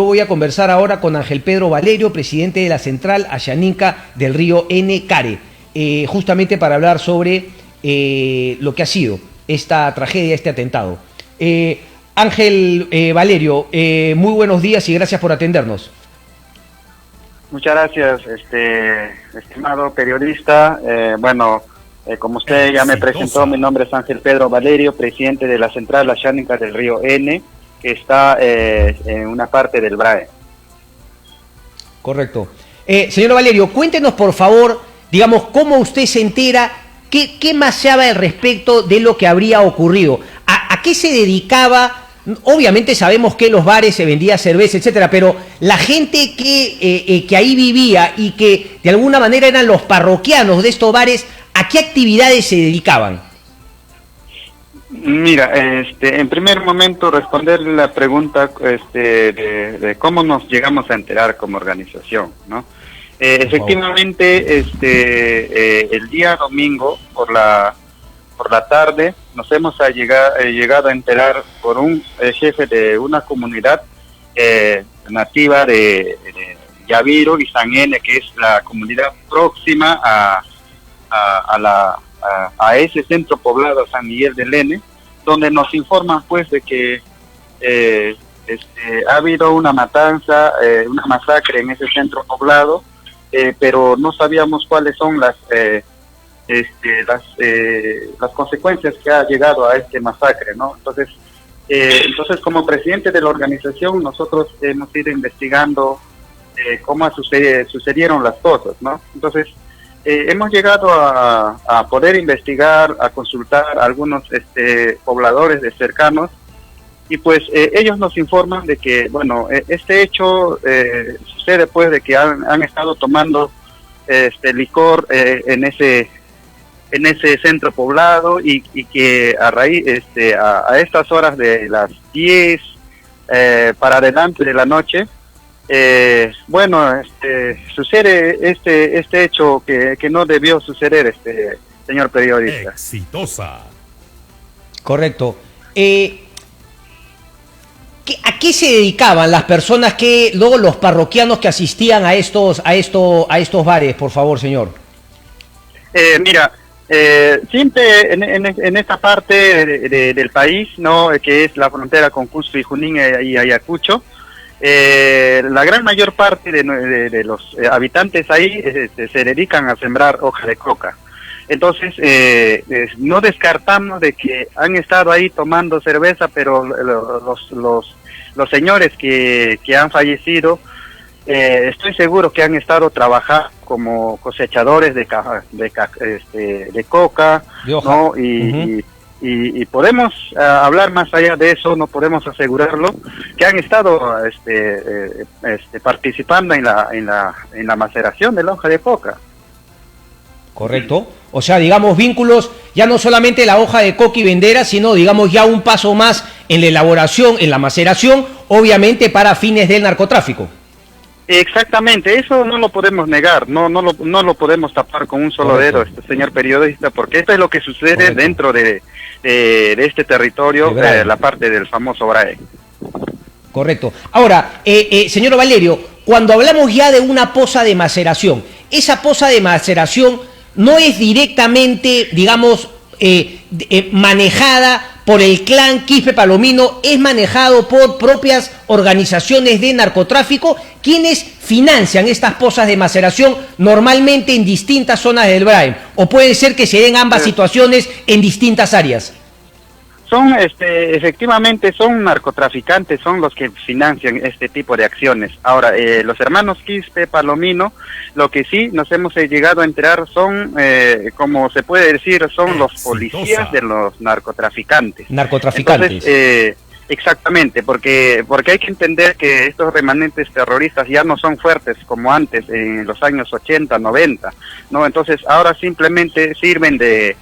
voy a conversar ahora con Ángel Pedro Valerio, presidente de la Central Ayaninca del Río N. Care, justamente para hablar sobre lo que ha sido esta tragedia, este atentado. Ángel Valerio, muy buenos días y gracias por atendernos. Muchas gracias, estimado periodista. Como usted ya me presentó, mi nombre es Ángel Pedro Valerio, presidente de la Central Ayaninca del Río N, que está en una parte del BRAE. Correcto. Señor Valerio, cuéntenos por favor, digamos, cómo usted se entera, qué más sabe al respecto de lo que habría ocurrido, a qué se dedicaba. Obviamente sabemos que en los bares se vendía cerveza, etcétera, pero la gente que ahí vivía y que de alguna manera eran los parroquianos de estos bares, ¿a qué actividades se dedicaban? Mira, en primer momento responder la pregunta de cómo nos llegamos a enterar como organización, ¿no? Efectivamente, el día domingo por la tarde nos hemos llegado a enterar por un jefe de una comunidad nativa de Yaviro y San N, que es la comunidad próxima a ese centro poblado San Miguel del N, donde nos informan pues de que ha habido una matanza, una masacre en ese centro poblado, pero no sabíamos cuáles son las consecuencias que ha llegado a este masacre, ¿no? Entonces como presidente de la organización, nosotros hemos ido investigando cómo sucedieron las cosas, ¿no? Entonces hemos llegado a poder investigar, a consultar a algunos pobladores de cercanos, y pues ellos nos informan de que, bueno, este hecho sucede pues de que han estado tomando licor en ese centro poblado, y que a raíz a estas horas de las 10 para adelante de la noche, sucede este hecho que no debió suceder, señor periodista. Exitosa. Correcto. ¿A qué se dedicaban las personas luego los parroquianos que asistían a estos bares, por favor, señor? Mira, siempre en esta parte del país, ¿no?, que es la frontera con Cusco y Junín y Ayacucho, la gran mayor parte de los habitantes ahí se dedican a sembrar hoja de coca. Entonces, no descartamos de que han estado ahí tomando cerveza, pero los señores que han fallecido, estoy seguro que han estado trabajando como cosechadores de coca, ¿no? Y podemos hablar más allá de eso, no podemos asegurarlo, que han estado participando en la maceración de la hoja de coca. Correcto. O sea, digamos, vínculos, ya no solamente la hoja de coca y vendera, sino, digamos, ya un paso más en la elaboración, en la maceración, obviamente para fines del narcotráfico. Exactamente, eso no lo podemos negar, no lo podemos tapar con un solo dedo, señor periodista, porque esto es lo que sucede dentro de este territorio, la parte del famoso BRAE. Correcto. Ahora, señor Valerio, cuando hablamos ya de una poza de maceración, esa poza de maceración no es directamente, digamos, manejada por el clan Quispe Palomino, es manejado por propias organizaciones de narcotráfico, quienes financian estas pozas de maceración normalmente en distintas zonas del BRAE, o puede ser que se den ambas situaciones en distintas áreas. Son, efectivamente, son narcotraficantes, son los que financian este tipo de acciones. Ahora, los hermanos Quispe Palomino, lo que sí nos hemos llegado a enterar son, como se puede decir, son los policías de los narcotraficantes. Narcotraficantes. Entonces, exactamente, porque hay que entender que estos remanentes terroristas ya no son fuertes como antes, en los años 80, 90, ¿no? Entonces, ahora simplemente sirven de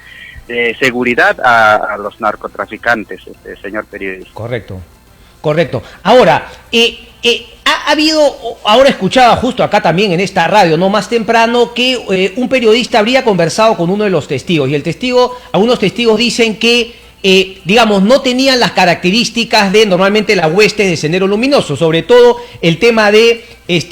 seguridad a los narcotraficantes, señor periodista. Correcto. Ahora, ha habido, ahora escuchaba justo acá también en esta radio, no más temprano, que un periodista habría conversado con uno de los testigos, y algunos testigos dicen que digamos, no tenían las características de normalmente las huestes de Sendero Luminoso, sobre todo el tema de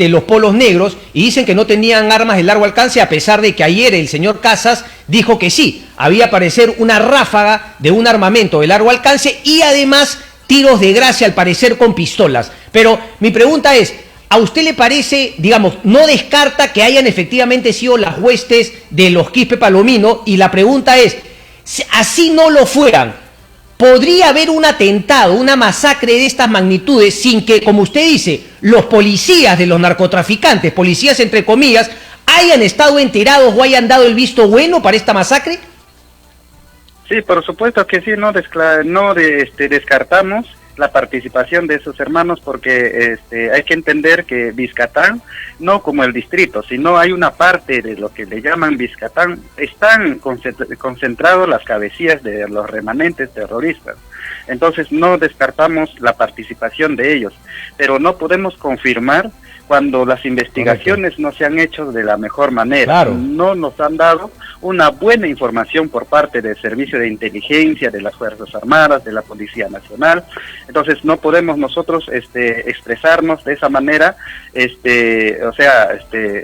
los polos negros, y dicen que no tenían armas de largo alcance, a pesar de que ayer el señor Casas dijo que sí, había parecer una ráfaga de un armamento de largo alcance y además tiros de gracia, al parecer con pistolas. Pero mi pregunta es, ¿a usted le parece, digamos, no descarta que hayan efectivamente sido las huestes de los Quispe Palomino? Y la pregunta es, si así no lo fueran, ¿podría haber un atentado, una masacre de estas magnitudes sin que, como usted dice, los policías de los narcotraficantes, policías entre comillas, hayan estado enterados o hayan dado el visto bueno para esta masacre? Sí, por supuesto que sí, descartamos la participación de esos hermanos, porque hay que entender que Vizcatán, no como el distrito, sino hay una parte de lo que le llaman Vizcatán, están concentrados las cabecillas de los remanentes terroristas. Entonces no descartamos la participación de ellos, pero no podemos confirmar cuando las investigaciones no se han hecho de la mejor manera. Claro. No nos han dado una buena información por parte del Servicio de Inteligencia, de las Fuerzas Armadas, de la Policía Nacional. Entonces no podemos nosotros expresarnos de esa manera,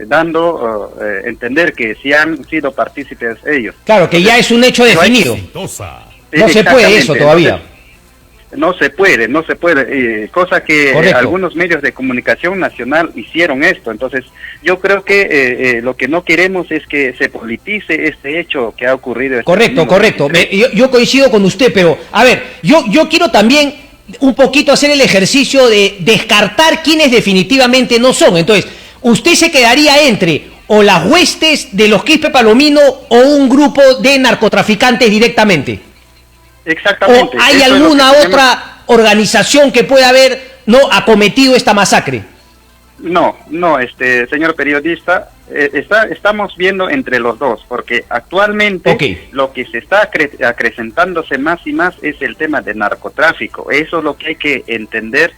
dando entender que sí han sido partícipes ellos. Claro, que ya es un hecho definido. No se puede eso todavía. No se puede, cosa que algunos medios de comunicación nacional hicieron esto. Entonces, yo creo que lo que no queremos es que se politice este hecho que ha ocurrido. Correcto. Yo coincido con usted, pero, a ver, yo quiero también un poquito hacer el ejercicio de descartar quienes definitivamente no son. Entonces, usted se quedaría entre o las huestes de los Quispe Palomino o un grupo de narcotraficantes directamente. Exactamente. ¿O hay alguna otra organización que pueda haber acometido esta masacre? No, señor periodista, estamos viendo entre los dos, porque actualmente lo que se está acrecentándose más y más es el tema de narcotráfico. Eso es lo que hay que entender.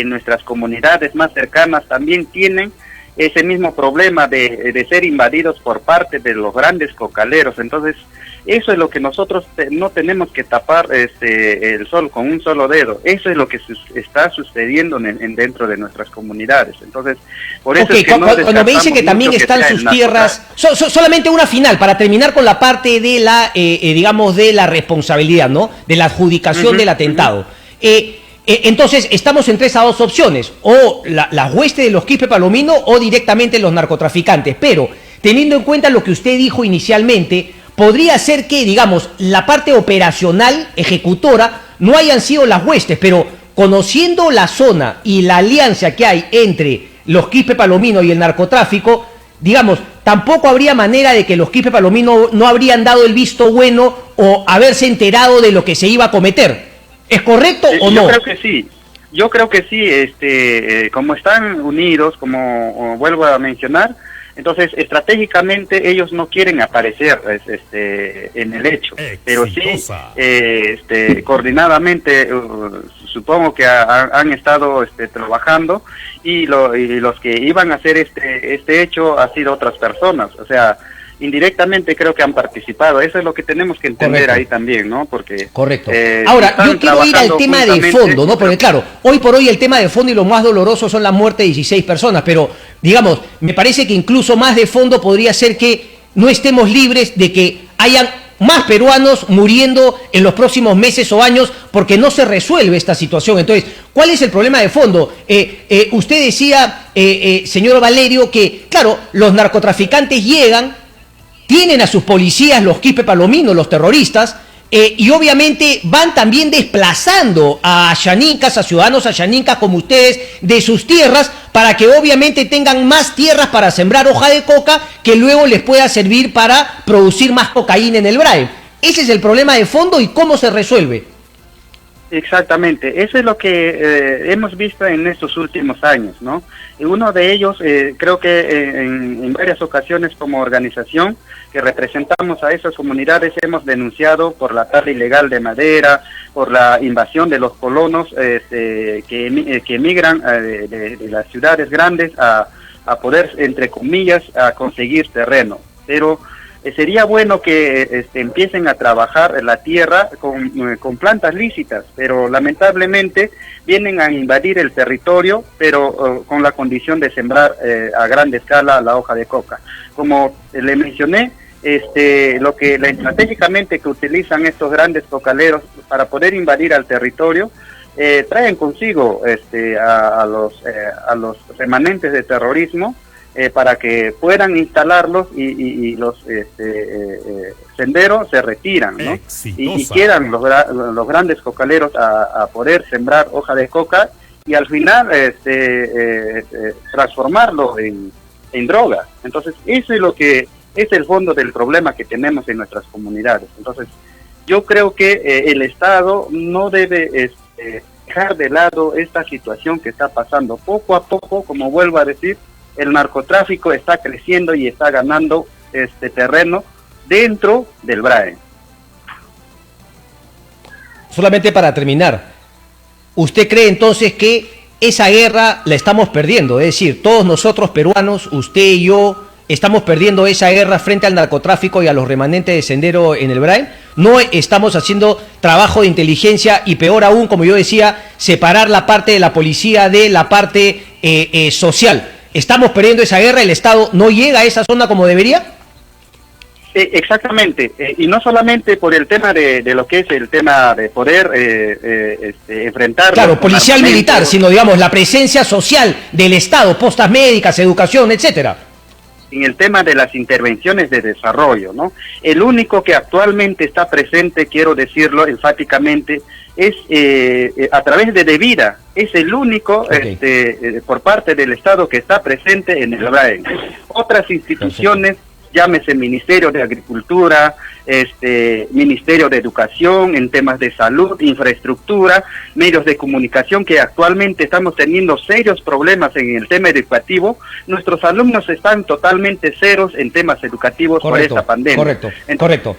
Nuestras comunidades más cercanas también tienen ese mismo problema de ser invadidos por parte de los grandes cocaleros. Entonces, eso es lo que nosotros no tenemos que tapar el sol con un solo dedo. Eso es lo que está sucediendo dentro de nuestras comunidades. Entonces, por eso es que cuando me dice que también están sus tierras, solamente una final para terminar con la parte de la, digamos, de la responsabilidad, ¿no? De la adjudicación del atentado. Entonces, estamos entre esas dos opciones, o las huestes de los Quispe Palomino o directamente los narcotraficantes. Pero, teniendo en cuenta lo que usted dijo inicialmente, podría ser que, digamos, la parte operacional, ejecutora, no hayan sido las huestes, pero conociendo la zona y la alianza que hay entre los Quispe Palomino y el narcotráfico, digamos, tampoco habría manera de que los Quispe Palomino no habrían dado el visto bueno o haberse enterado de lo que se iba a cometer. ¿Es correcto o no? Yo creo que sí, como están unidos, como vuelvo a mencionar, entonces estratégicamente ellos no quieren aparecer en el hecho, pero sí coordinadamente supongo que han estado trabajando y los que iban a hacer este hecho han sido otras personas, o sea, indirectamente creo que han participado. Eso es lo que tenemos que entender ahí también, ¿no? Porque ahora, yo quiero ir al tema de fondo, ¿no? Porque claro, hoy por hoy el tema de fondo y lo más doloroso son la muerte de 16 personas, pero digamos, me parece que incluso más de fondo podría ser que no estemos libres de que hayan más peruanos muriendo en los próximos meses o años porque no se resuelve esta situación. Entonces, ¿cuál es el problema de fondo? Usted decía, señor Valerio, que claro, los narcotraficantes llegan, tienen a sus policías, los Quispe Palomino, los terroristas, y obviamente van también desplazando a ayanicas, a ciudadanos ayanicas como ustedes, de sus tierras, para que obviamente tengan más tierras para sembrar hoja de coca, que luego les pueda servir para producir más cocaína en el BRAE. Ese es el problema de fondo y cómo se resuelve. Exactamente, eso es lo que hemos visto en estos últimos años, ¿no? Y uno de ellos, creo que en varias ocasiones como organización que representamos a esas comunidades hemos denunciado por la tala ilegal de madera, por la invasión de los colonos que emigran de las ciudades grandes a poder, entre comillas, a conseguir terreno. Pero sería bueno que empiecen a trabajar la tierra con plantas lícitas, pero lamentablemente vienen a invadir el territorio, pero con la condición de sembrar a gran escala la hoja de coca. Como le mencioné, estratégicamente que utilizan estos grandes cocaleros para poder invadir al territorio, traen consigo a los remanentes de terrorismo, para que puedan instalarlos y los senderos se retiran, ¿no? Y quedan los grandes cocaleros a poder sembrar hoja de coca y al final transformarlo en droga. Entonces eso es lo que es el fondo del problema que tenemos en nuestras comunidades. Entonces yo creo que el Estado no debe dejar de lado esta situación que está pasando. Poco a poco, como vuelvo a decir, el narcotráfico está creciendo y está ganando terreno dentro del BRAE. Solamente para terminar, ¿usted cree entonces que esa guerra la estamos perdiendo? Es decir, todos nosotros peruanos, usted y yo, estamos perdiendo esa guerra frente al narcotráfico y a los remanentes de sendero en el BRAE. No estamos haciendo trabajo de inteligencia y peor aún, como yo decía, separar la parte de la policía de la parte social. ¿Estamos perdiendo esa guerra? ¿El Estado no llega a esa zona como debería? Exactamente, y no solamente por el tema de lo que es el tema de poder enfrentar... Claro, policial militar, sino digamos la presencia social del Estado, postas médicas, educación, etcétera. En el tema de las intervenciones de desarrollo, ¿no? El único que actualmente está presente, quiero decirlo enfáticamente, es a través de Devida, es el único por parte del Estado que está presente en el BRAE. Otras instituciones, llámese Ministerio de Agricultura, Ministerio de Educación, en temas de salud, infraestructura, medios de comunicación, que actualmente estamos teniendo serios problemas en el tema educativo. Nuestros alumnos están totalmente ceros en temas educativos por esta pandemia. Correcto.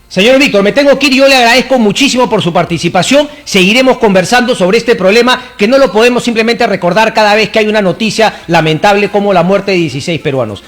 Señor Víctor, me tengo que ir, yo le agradezco muchísimo por su participación, seguiremos conversando sobre este problema que no lo podemos simplemente recordar cada vez que hay una noticia lamentable como la muerte de 16 peruanos.